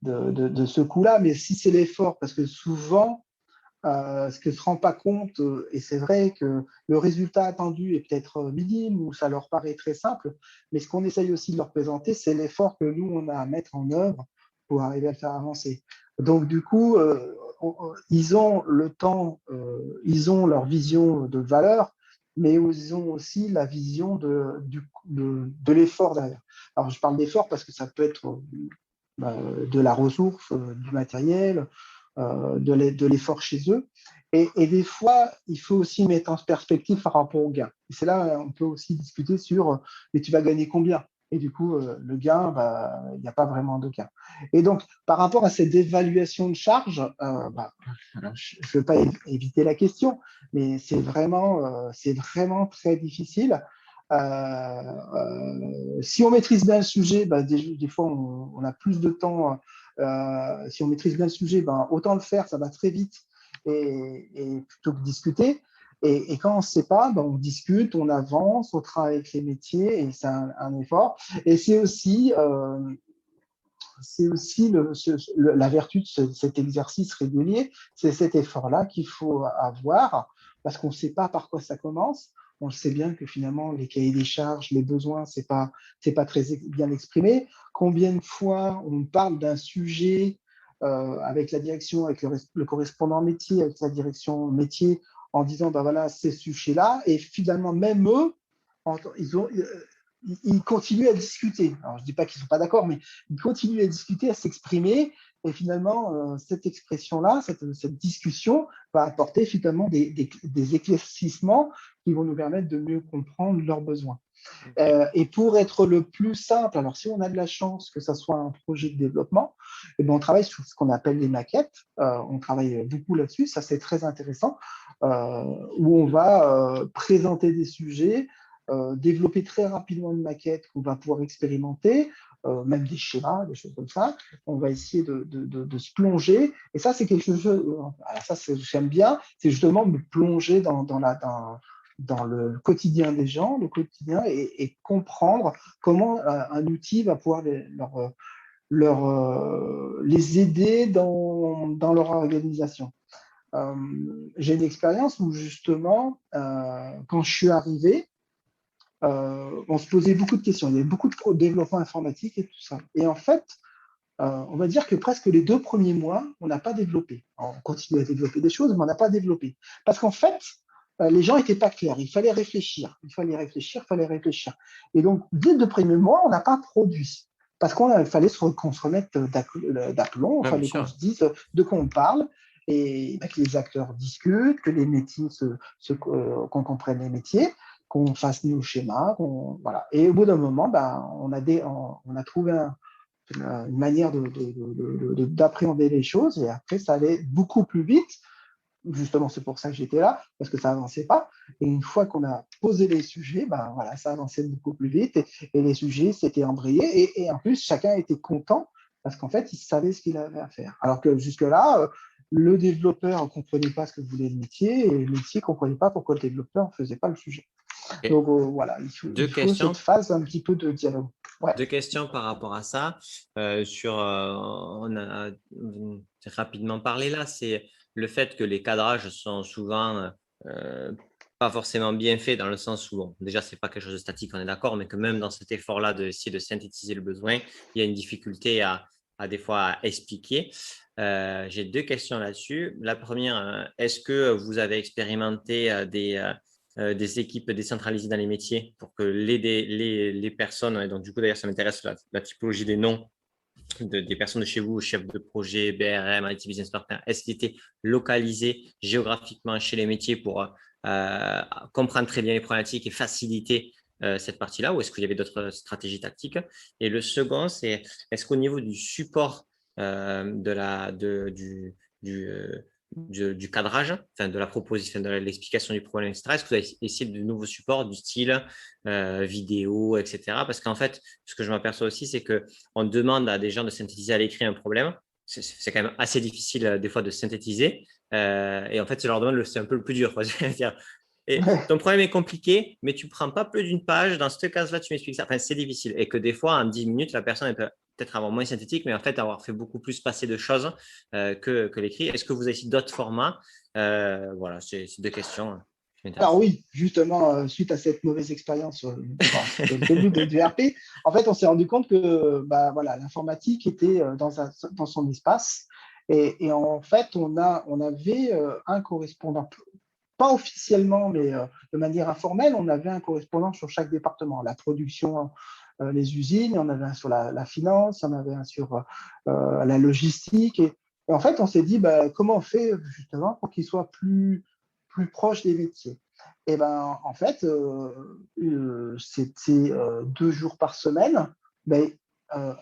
de ce coût-là, mais si c'est l'effort, parce que souvent, ce que ne se rend pas compte, et c'est vrai que le résultat attendu est peut-être minime ou ça leur paraît très simple, mais ce qu'on essaye aussi de leur présenter, c'est l'effort que nous, on a à mettre en œuvre pour arriver à le faire avancer. Donc, du coup, ils ont le temps, ils ont leur vision de valeur, mais ils ont aussi la vision de l'effort derrière. Alors, je parle d'effort parce que ça peut être de la ressource, du matériel, de l'effort chez eux. Et des fois, il faut aussi mettre en perspective par rapport au gain. Et c'est là on peut aussi discuter sur mais tu vas gagner combien? Et du coup, le gain, il n'y a pas vraiment de gain. Et donc, par rapport à cette évaluation de charge, je ne veux pas éviter la question, mais c'est vraiment très difficile. Si on maîtrise bien le sujet, des fois, on a plus de temps. Si on maîtrise bien le sujet, autant le faire, ça va très vite et plutôt que discuter. Et quand on ne sait pas, on discute, on avance, on travaille avec les métiers et c'est un effort. Et c'est aussi la vertu de cet exercice régulier, c'est cet effort-là qu'il faut avoir parce qu'on ne sait pas par quoi ça commence. On sait bien que finalement, les cahiers des charges, les besoins, c'est pas très bien exprimé. Combien de fois on parle d'un sujet avec la direction, avec le correspondant métier, avec la direction métier, en disant, voilà, c'est ce sujet-là, et finalement, même eux, ils continuent à discuter. Alors, je ne dis pas qu'ils ne sont pas d'accord, mais ils continuent à discuter, à s'exprimer. Et finalement, cette expression-là, cette discussion va apporter finalement des éclaircissements qui vont nous permettre de mieux comprendre leurs besoins. Et pour être le plus simple, alors si on a de la chance que ça soit un projet de développement, on travaille sur ce qu'on appelle les maquettes. On travaille beaucoup là-dessus, ça c'est très intéressant, où on va présenter des sujets, développer très rapidement une maquette qu'on va pouvoir expérimenter, même des schémas, des choses comme ça. On va essayer de se plonger. Et ça, c'est quelque chose, alors ça, j'aime bien, c'est justement me plonger dans le quotidien des gens, le quotidien, et comprendre comment un outil va pouvoir les aider dans leur organisation. j'ai une expérience où justement, quand je suis arrivé, on se posait beaucoup de questions. Il y avait beaucoup de développement informatique et tout ça. Et en fait, on va dire que presque les 2 premiers mois, on n'a pas développé. On continue à développer des choses, mais on n'a pas développé. Parce qu'en fait, les gens n'étaient pas clairs. Il fallait réfléchir. Il fallait réfléchir, il fallait réfléchir. Et donc, dès les 2 premiers mois, on n'a pas produit. Parce qu'il fallait qu'on se remette d'aplomb, il Ouais, bien fallait qu'on sûr. se dise de quoi on parle, et que les acteurs discutent, que les métiers qu'on comprenne les métiers, qu'on fasse nos schémas, voilà. Et au bout d'un moment, on a trouvé une manière d'appréhender les choses, et après, ça allait beaucoup plus vite. Justement, c'est pour ça que j'étais là, parce que ça avançait pas. Et une fois qu'on a posé les sujets, voilà, ça avançait beaucoup plus vite, et les sujets s'étaient embrayés. Et en plus, chacun était content parce qu'en fait, il savait ce qu'il avait à faire. Alors que jusque-là, le développeur ne comprenait pas ce que voulait le métier, et le métier ne comprenait pas pourquoi le développeur ne faisait pas le sujet. Et Donc voilà, deux il faut cette questions. phase un petit peu de dialogue. Ouais. 2 questions par rapport à ça. On a rapidement parlé là, c'est le fait que les cadrages sont souvent pas forcément bien faits dans le sens où, bon, déjà, c'est pas quelque chose de statique, on est d'accord, mais que même dans cet effort-là d'essayer de synthétiser le besoin, il y a une difficulté à des fois à expliquer. J'ai 2 questions là-dessus. La première, est-ce que vous avez expérimenté des équipes décentralisées dans les métiers pour que les personnes, et donc du coup d'ailleurs ça m'intéresse la typologie des noms des personnes de chez vous, chefs de projet, BRM, IT Business Partner, est-ce qu'ils étaient localisés géographiquement chez les métiers pour comprendre très bien les problématiques et faciliter cette partie-là, ou est-ce qu'il y avait d'autres stratégies tactiques? Et le second, c'est est-ce qu'au niveau du support du cadrage, enfin de la proposition, de l'explication du problème, etc., est-ce que vous avez essayé de nouveaux supports du style vidéo, etc. Parce qu'en fait, ce que je m'aperçois aussi, c'est qu'on demande à des gens de synthétiser à l'écrit un problème. C'est quand même assez difficile des fois de synthétiser. Et en fait, je leur demande, c'est un peu le plus dur. Et ton problème est compliqué, mais tu ne prends pas plus d'une page. Dans ce cas-là, tu m'expliques ça. Enfin, c'est difficile. Et que des fois, en 10 minutes, la personne peut peut-être avoir moins synthétique, mais en fait, avoir fait beaucoup plus passer de choses que l'écrit. Est-ce que vous avez essayé d'autres formats? Voilà, c'est 2 questions qui Alors m'intéressent. oui, justement, suite à cette mauvaise expérience, c'était le début du RP, en fait, on s'est rendu compte que voilà, l'informatique était dans son espace. Et en fait, on avait un correspondant, pas officiellement, mais de manière informelle, on avait un correspondant sur chaque département. La production, les usines, on avait un sur la finance, on avait un sur la logistique. Et en fait, on s'est dit, comment on fait justement pour qu'il soit plus proche des métiers. Et en fait, c'était 2 jours par semaine. Ben,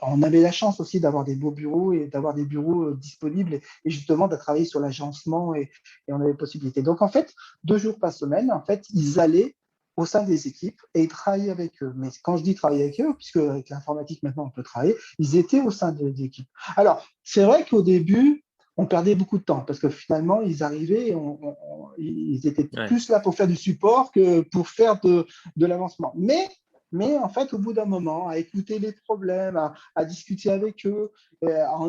on avait la chance aussi d'avoir des beaux bureaux et d'avoir des bureaux disponibles, et justement de travailler sur l'agencement, et on avait possibilité. Donc en fait, 2 jours par semaine, en fait, ils allaient au sein des équipes et ils travaillaient avec eux. Mais quand je dis travailler avec eux, puisque avec l'informatique maintenant on peut travailler, ils étaient au sein des équipes. Alors, c'est vrai qu'au début, on perdait beaucoup de temps parce que finalement, ils arrivaient et ils étaient Ouais. plus là pour faire du support que pour faire de l'avancement. Mais en fait, au bout d'un moment, à écouter les problèmes, à discuter avec eux,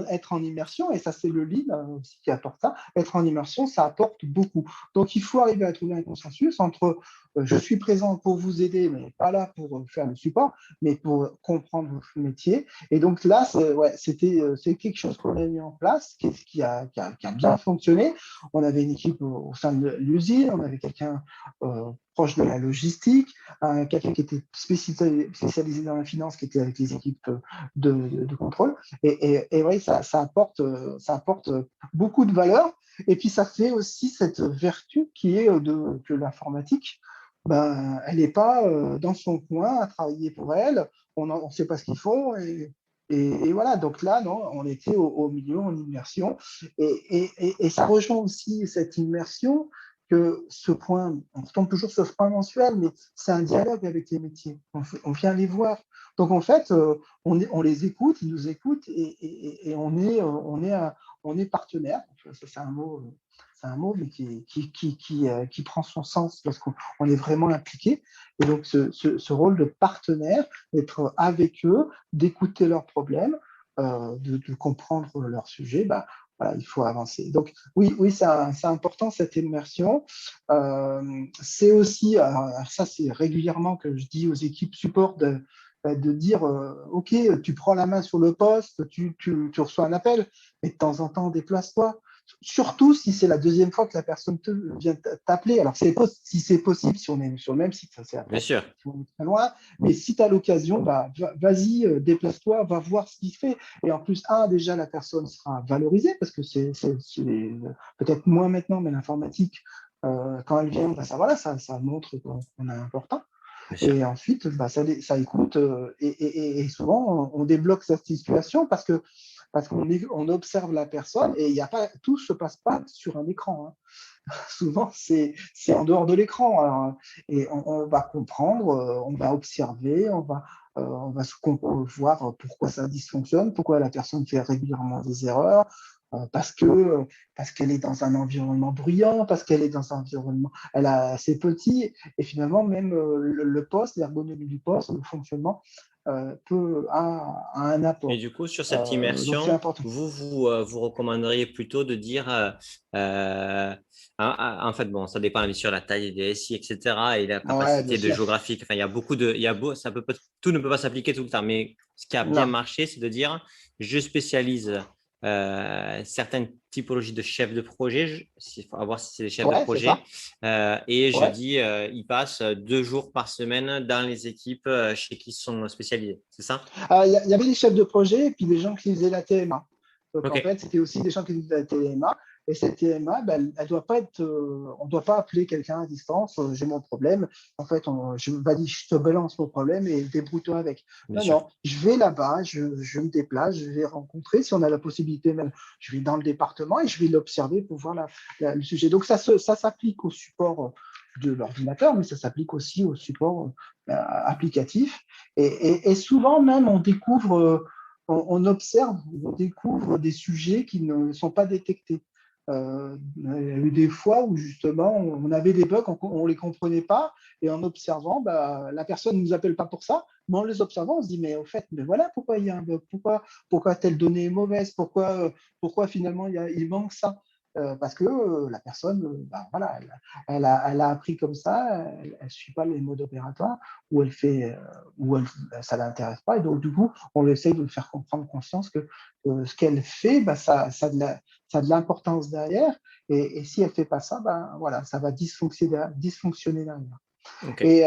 être en immersion, et ça, c'est le lead aussi qui apporte ça, être en immersion, ça apporte beaucoup. Donc, il faut arriver à trouver un consensus entre je suis présent pour vous aider, mais pas là pour faire le support, mais pour comprendre votre métier. Et donc là, c'est quelque chose qu'on a mis en place, qui a bien fonctionné. On avait une équipe au sein de l'usine, on avait quelqu'un proche de la logistique, quelqu'un qui était spécialisé dans la finance, qui était avec les équipes de contrôle. Et oui, ça apporte beaucoup de valeur. Et puis, ça fait aussi cette vertu qui est que l'informatique, elle n'est pas dans son coin à travailler pour elle. On ne sait pas ce qu'ils font. Et voilà, donc là, non, on était au milieu, en immersion. Et ça rejoint aussi cette immersion, que ce point, on retombe toujours sur ce point mensuel, mais c'est un dialogue avec les métiers. On vient les voir. Donc en fait, on les écoute, ils nous écoutent, et on est partenaire. Ça, c'est un mot, mais qui prend son sens parce qu'on est vraiment impliqué. Et donc ce rôle de partenaire, d'être avec eux, d'écouter leurs problèmes, de comprendre leurs sujets, voilà, il faut avancer. Donc, oui, c'est important cette immersion. C'est aussi, alors ça, c'est régulièrement que je dis aux équipes support de dire OK, tu prends la main sur le poste, tu reçois un appel, mais de temps en temps, déplace-toi. Surtout si c'est la deuxième fois que la personne vient t'appeler. Alors, si c'est possible, si on est sur le même site, ça c'est Bien après, sûr. si on est très loin. Mais si tu as l'occasion, bah, vas-y, déplace-toi, va voir ce qu'il fait. Et en plus, déjà, la personne sera valorisée parce que c'est peut-être moins maintenant, mais l'informatique, quand elle vient, bah, ça montre qu'on est important. Bien sûr. Et ensuite, bah, ça écoute et souvent, on débloque cette situation parce qu'on observe la personne et il y a pas, tout ne se passe pas sur un écran. Hein. Souvent, c'est en dehors de l'écran. Alors, et on va comprendre, on va observer, on va voir pourquoi ça dysfonctionne, pourquoi la personne fait régulièrement des erreurs, parce qu'elle est dans un environnement bruyant, parce qu'elle est dans un environnement, elle a assez petit, et finalement même le poste, l'ergonomie du poste, le fonctionnement a un Et apport. du coup, sur cette Donc c'est immersion, important. vous recommanderiez plutôt de dire, en fait, bon, ça dépend bien sûr de la taille des SI, etc., et la Ouais, bien capacité de sûr. géographique. Enfin, il y a beaucoup de, il y a tout ne peut pas s'appliquer tout le temps. Mais ce qui a bien Non. marché, c'est de dire, je spécialise certaines typologies de chefs de projet. Il faut voir si c'est des chefs de Ouais, c'est projet. ça. Et je Ouais. dis, ils passent 2 jours par semaine dans les équipes chez qui ils sont spécialisés. C'est ça? Il y avait des chefs de projet et puis des gens qui faisaient la TMA. Donc Ok. en fait, c'était aussi des gens qui faisaient la TMA. Et cette TMA, ben, elle doit pas être, on ne doit pas appeler quelqu'un à distance, j'ai mon problème. En fait, je te balance mon problème et débrouille-toi avec. Bien Non, sûr. non, je vais là-bas, je me déplace, je vais rencontrer, si on a la possibilité même, je vais dans le département et je vais l'observer pour voir le sujet. Donc ça s'applique au support de l'ordinateur, mais ça s'applique aussi au support applicatif. Et souvent même, on observe, on découvre des sujets qui ne sont pas détectés. Il y a eu des fois où justement on avait des bugs, on ne les comprenait pas, et en observant, bah, la personne ne nous appelle pas pour ça, mais en les observant, on se dit, mais au fait, mais voilà pourquoi il y a un bug, pourquoi telle donnée est mauvaise, pourquoi finalement il manque ça. Parce que la personne, bah, voilà, elle a appris comme ça, elle ne suit pas les modes opératoires, ou elle fait, ça ne l'intéresse pas, et donc du coup, on essaye de le faire prendre conscience que ce qu'elle fait, bah, ça a de l'importance derrière, et si elle ne fait pas ça, bah, voilà, ça va dysfonctionner derrière. Ok. Et,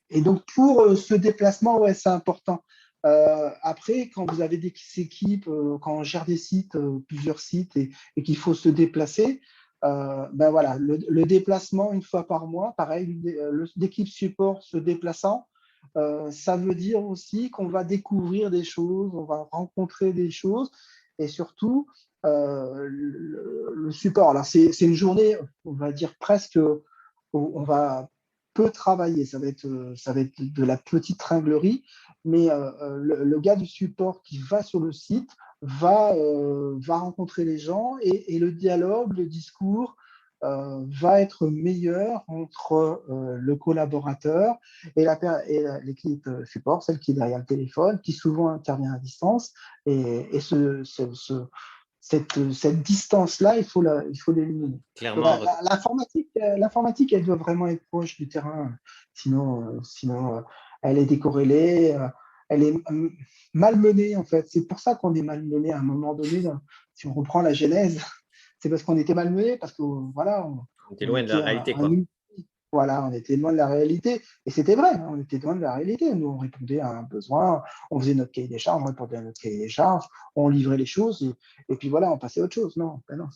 et donc, pour ce déplacement, ouais, c'est important. Après, quand vous avez des équipes, quand on gère des sites, plusieurs sites, et qu'il faut se déplacer, ben voilà, le déplacement une fois par mois, pareil, l'équipe support se déplaçant, ça veut dire aussi qu'on va découvrir des choses, on va rencontrer des choses, et surtout, le support. Alors, c'est une journée, on va dire presque, où on va peu travailler, ça va être de la petite tringlerie, mais le gars du support qui va sur le site va rencontrer les gens, et le dialogue, le discours va être meilleur entre le collaborateur et l'équipe support, celle qui est derrière le téléphone, qui souvent intervient à distance. Et cette distance-là, il faut l'éliminer. Donc, Clairement, l'informatique, elle doit vraiment être proche du terrain, sinon elle est décorrélée, elle est malmenée en fait. C'est pour ça qu'on est malmené à un moment donné. Là. Si on reprend la genèse, c'est parce qu'on était malmené, parce que voilà, on était on loin de la était réalité, un quoi. outil. Voilà, on était loin de la réalité. Et c'était vrai, hein, on était loin de la réalité. Nous, on répondait à un besoin, on faisait notre cahier des charges, on répondait à notre cahier des charges, on livrait les choses, et puis voilà, on passait à autre chose. Non, ben non,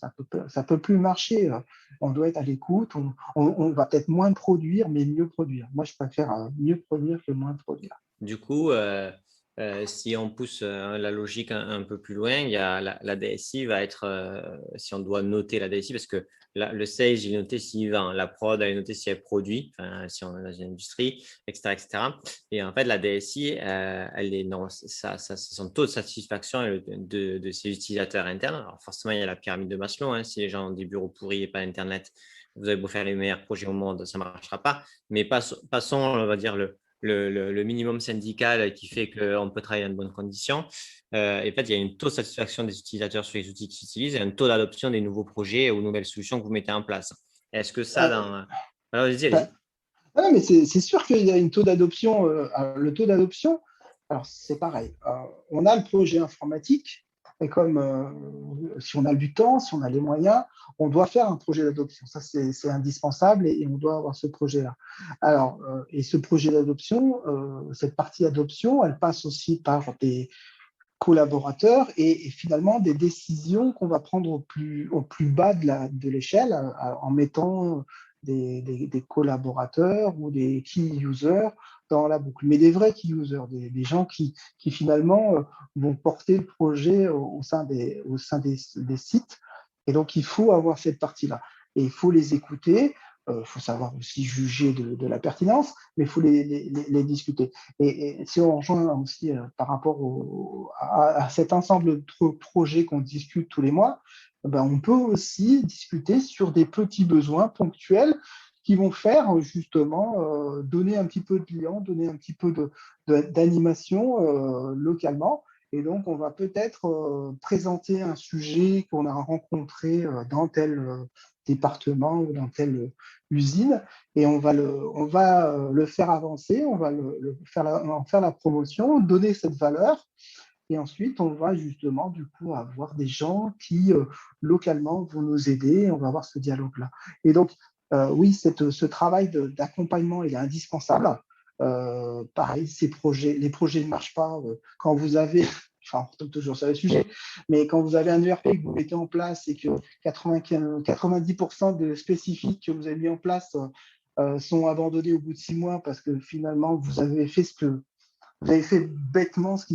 ça peut plus marcher. On doit être à l'écoute, on va peut-être moins produire, mais mieux produire. Moi, je préfère mieux produire que moins produire. Du coup, si on pousse la logique un peu plus loin, il y a la DSI va être, si on doit noter la DSI, parce que le sales, il est noté s'il vend, la prod, elle est notée si elle produit, enfin, si on est dans une industrie, etc., etc. Et en fait, la DSI, elle est, non, c'est son taux de satisfaction de ses utilisateurs internes. Alors forcément, il y a la pyramide de Maslow. Hein, si les gens ont des bureaux pourris et pas Internet, vous avez beau faire les meilleurs projets au monde, ça ne marchera pas. Mais passons, on va dire, le minimum syndical qui fait qu'on peut travailler dans de bonnes conditions. Et en fait, il y a un taux de satisfaction des utilisateurs sur les outils qu'ils utilisent et un taux d'adoption des nouveaux projets ou nouvelles solutions que vous mettez en place. Est-ce que ça, dans… Alors, allez-y. Ah, mais c'est sûr qu'il y a une taux d'adoption. Le taux d'adoption, alors c'est pareil. On a le projet informatique, et comme si on a du temps, si on a les moyens, on doit faire un projet d'adoption. Ça, c'est indispensable et on doit avoir ce projet-là. Alors, et ce projet d'adoption, cette partie adoption, elle passe aussi par des collaborateurs et finalement des décisions qu'on va prendre au plus bas de l'échelle en mettant des collaborateurs ou des key users dans la boucle, mais des vrais key users, des gens qui finalement vont porter le projet au sein des sites. Et donc, il faut avoir cette partie-là. Et il faut les écouter, il faut savoir aussi juger de la pertinence, mais il faut les discuter. Et si on rejoint aussi par rapport à cet ensemble de projets qu'on discute tous les mois, ben on peut aussi discuter sur des petits besoins ponctuels qui vont faire justement donner un petit peu de liant, donner un petit peu d'animation localement. Et donc, on va peut-être présenter un sujet qu'on a rencontré dans tel département ou dans telle usine et on va le faire avancer, on va en faire la promotion, donner cette valeur. Et ensuite, on va justement, du coup, avoir des gens qui, localement, vont nous aider. On va avoir ce dialogue-là. Et donc, oui, ce travail d'accompagnement, il est indispensable. Pareil, les projets ne marchent pas quand vous avez, enfin, on tombe toujours sur le sujet, mais quand vous avez un ERP que vous mettez en place et que 90% de spécifiques que vous avez mis en place sont abandonnés au bout de 6 mois parce que finalement, vous avez fait bêtement ce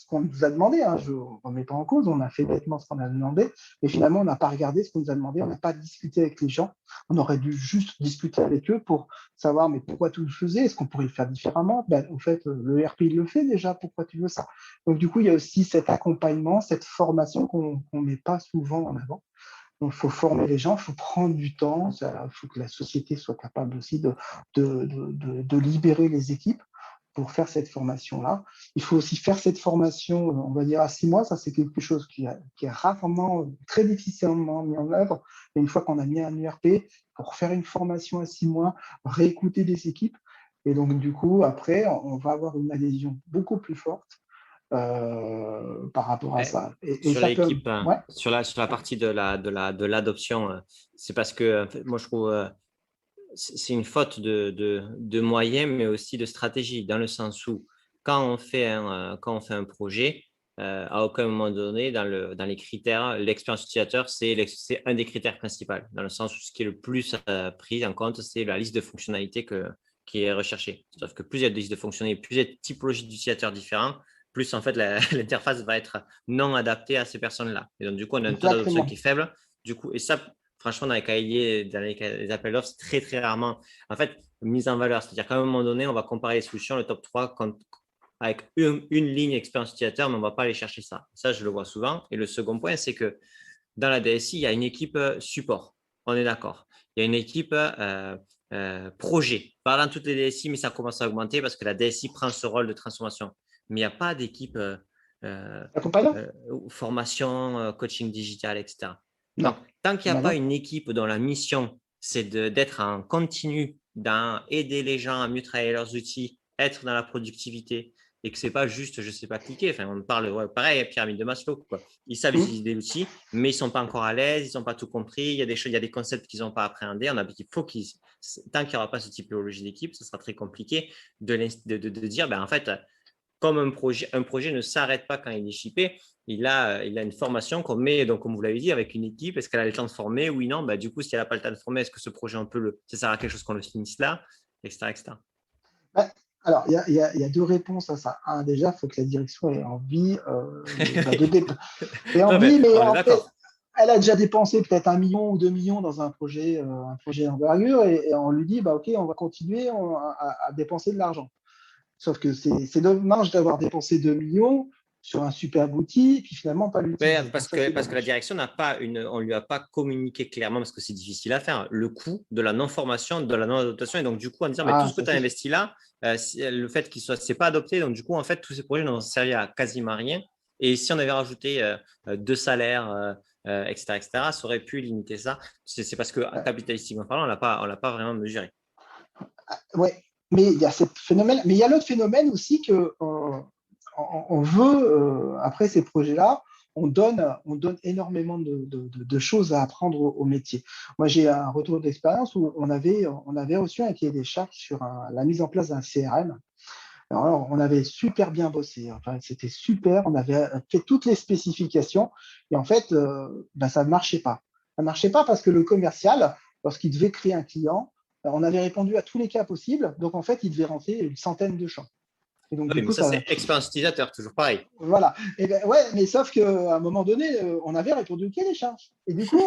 qu'on nous a demandé. Hein. Je ne remets pas en cause, on a fait bêtement ce qu'on a demandé, mais finalement, on n'a pas regardé ce qu'on nous a demandé, on n'a pas discuté avec les gens. On aurait dû juste discuter avec eux pour savoir mais pourquoi tu le faisais, est-ce qu'on pourrait le faire différemment. En fait, le RP, il le fait déjà, pourquoi tu veux ça? Donc, du coup, il y a aussi cet accompagnement, cette formation qu'on ne met pas souvent en avant. Donc, il faut former les gens, il faut prendre du temps, il faut que la société soit capable aussi de libérer les équipes pour faire cette formation-là. Il faut aussi faire cette formation, on va dire, à 6 mois. Ça, c'est quelque chose qui est rarement, très difficilement mis en œuvre. Et une fois qu'on a mis un URP, pour faire une formation à 6 mois, réécouter des équipes. Et donc, du coup, après, on va avoir une adhésion beaucoup plus forte par rapport à ça. Et Sur ça peut… l'équipe, Ouais. sur la partie de l'adoption, c'est parce que en fait, moi, je trouve c'est une faute de moyens, mais aussi de stratégie, dans le sens où quand on fait un projet, à aucun moment donné, dans les critères, l'expérience utilisateur, c'est un des critères principaux, dans le sens où ce qui est le plus pris en compte, c'est la liste de fonctionnalités qui est recherchée. Sauf que plus il y a de listes de fonctionnalités, plus il y a de typologies d'utilisateurs différents, plus en fait l'interface va être non adaptée à ces personnes-là. Et donc, du coup, on a un taux d'adoption qui est faible. Du coup, et ça, franchement, dans les cahiers, dans les appels d'offres, c'est très, très rarement, en fait, mise en valeur. C'est-à-dire qu'à un moment donné, on va comparer les solutions, le top 3, avec une ligne expérience utilisateur, mais on ne va pas aller chercher ça. Ça, je le vois souvent. Et le second point, c'est que dans la DSI, il y a une équipe support. On est d'accord. Il y a une équipe projet. Pas dans toutes les DSI, mais ça commence à augmenter parce que la DSI prend ce rôle de transformation. Mais il n'y a pas d'équipe formation, coaching digital, etc. Non. Donc, tant qu'il n'y a pas une équipe dont la mission, c'est d'être en continu, d'aider les gens à mieux travailler leurs outils, être dans la productivité, et que ce n'est pas juste, je ne sais pas cliquer. Enfin, on parle, pareil, pyramide de Maslow, quoi. Ils savent utiliser des outils, mais ils ne sont pas encore à l'aise, ils n'ont pas tout compris, il y a des choses, il y a des concepts qu'ils n'ont pas appréhendés. Tant qu'il n'y aura pas cette typologie d'équipe, ce sera très compliqué de dire, en fait, comme un projet ne s'arrête pas quand il est shippé, il a une formation qu'on met, donc comme vous l'avez dit, avec une équipe. Est-ce qu'elle a le temps de former? Oui, non. Du coup, si elle n'a pas le temps de former, est-ce que ce projet, ça sert à quelque chose qu'on le finisse là, etc. etc. Alors, il y a deux réponses à ça. Un, déjà, il faut que la direction ait envie de dépenser. Mais en fait, elle a déjà dépensé peut-être 1 million ou 2 millions dans un projet d'envergure et on lui dit, OK, on va continuer à dépenser de l'argent. Sauf que c'est dommage d'avoir dépensé 2 millions sur un superbe outil, puis finalement pas l'utiliser. Parce que la direction on lui a pas communiqué clairement, parce que c'est difficile à faire, le coût de la non-formation, de la non-adaptation. Et donc, du coup, en disant, mais tout ce que tu as investi là, le fait qu'il soit, c'est pas adopté. Donc, du coup, en fait, tous ces projets n'ont servi à quasiment rien. Et si on avait rajouté 2 salaires, etc., ça aurait pu limiter ça. C'est parce que, capitalistiquement parlant, on l'a pas vraiment mesuré. Ouais, mais il y a ce phénomène, mais il y a l'autre phénomène aussi que on veut, après ces projets-là, on donne énormément de choses à apprendre au métier. Moi, j'ai un retour d'expérience où on avait reçu un cahier des charges sur la mise en place d'un CRM. Alors, on avait super bien bossé. Enfin, c'était super. On avait fait toutes les spécifications et en fait, ça ne marchait pas. Ça ne marchait pas parce que le commercial, lorsqu'il devait créer un client, on avait répondu à tous les cas possibles. Donc, en fait, il devait rentrer une centaine de champs. Et donc, Oui, du mais coup, ça, c'est expérience utilisateur, toujours pareil. voilà. Et ben, ouais, mais sauf qu'à un moment donné, on avait répondu au cahier des charges. Et du coup,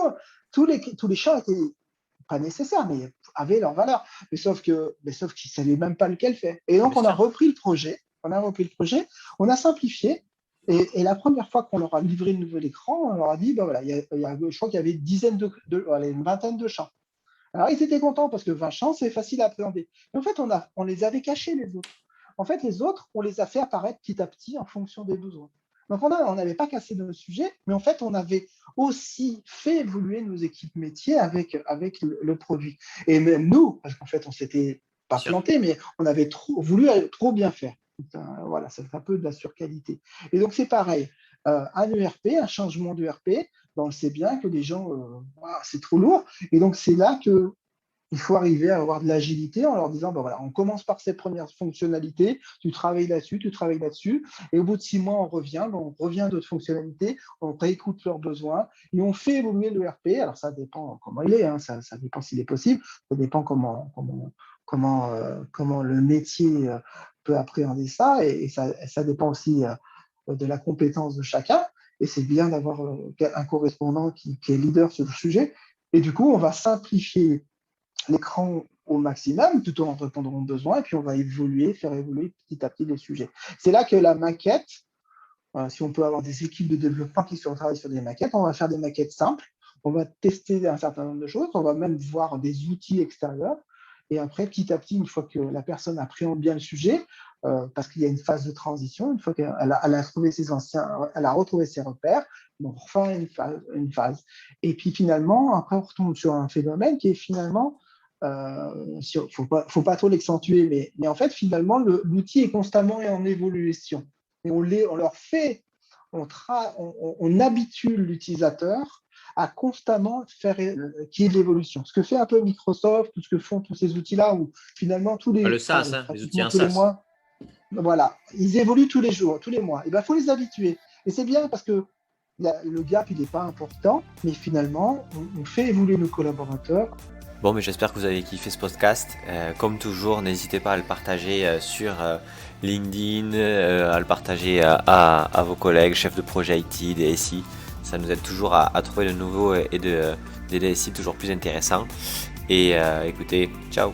tous les champs étaient pas nécessaires, mais avaient leur valeur. Mais sauf qu'ils ne savaient même pas lequel faire. Et donc, Bien on a sûr. repris le projet. On a simplifié. Et la première fois qu'on leur a livré le nouvel écran, on leur a dit, ben voilà, je crois qu'il y avait une vingtaine de champs. Alors, ils étaient contents parce que 20 champs, c'est facile à appréhender. Mais en fait, on les avait cachés, les autres. En fait, les autres, on les a fait apparaître petit à petit en fonction des besoins. Donc, on n'avait pas cassé nos sujets, mais en fait, on avait aussi fait évoluer nos équipes métiers avec le produit. Et même nous, parce qu'en fait, on s'était pas Bien sûr. planté, mais on avait voulu trop bien faire. Voilà, c'est un peu de la surqualité. Et donc, c'est pareil. Un ERP, un changement d'ERP, on sait bien que les gens, c'est trop lourd. Et donc, c'est là que il faut arriver à avoir de l'agilité en leur disant, ben voilà, on commence par ces premières fonctionnalités, tu travailles là-dessus, et au bout de 6 mois, on revient d'autres fonctionnalités, on réécoute leurs besoins, et on fait évoluer le RP. Alors, ça dépend comment il est, hein, ça dépend s'il est possible, ça dépend comment le métier peut appréhender ça, et ça dépend aussi de la compétence de chacun, et c'est bien d'avoir un correspondant qui est leader sur le sujet, et du coup, on va simplifier l'écran au maximum tout en répondant aux besoins et puis on va faire évoluer petit à petit les sujets. C'est là que la maquette, si on peut avoir des équipes de développement qui travaillent sur des maquettes, on va faire des maquettes simples, on va tester un certain nombre de choses, on va même voir des outils extérieurs et après petit à petit, une fois que la personne appréhende bien le sujet, parce qu'il y a une phase de transition, une fois qu'elle a retrouvé elle a retrouvé ses repères, on refait une phase. Et puis finalement, après on retombe sur un phénomène qui est finalement faut pas trop l'accentuer, mais en fait, finalement, l'outil est constamment en évolution. Et on leur fait, on habitue l'utilisateur à constamment faire qu'il y ait de l'évolution. Ce que fait un peu Microsoft, tout ce que font tous ces outils-là, où finalement, Le SaaS, les outils pratiquement en tous les SaaS. mois, voilà, ils évoluent tous les jours, tous les mois. Et ben, faut les habituer. Et c'est bien parce que le gap, il n'est pas important, mais finalement, on fait évoluer nos collaborateurs. Bon, mais j'espère que vous avez kiffé ce podcast. Comme toujours, n'hésitez pas à le partager sur LinkedIn, à le partager à vos collègues, chefs de projet IT, DSI. Ça nous aide toujours à trouver de nouveaux et des DSI toujours plus intéressants. Et écoutez, ciao!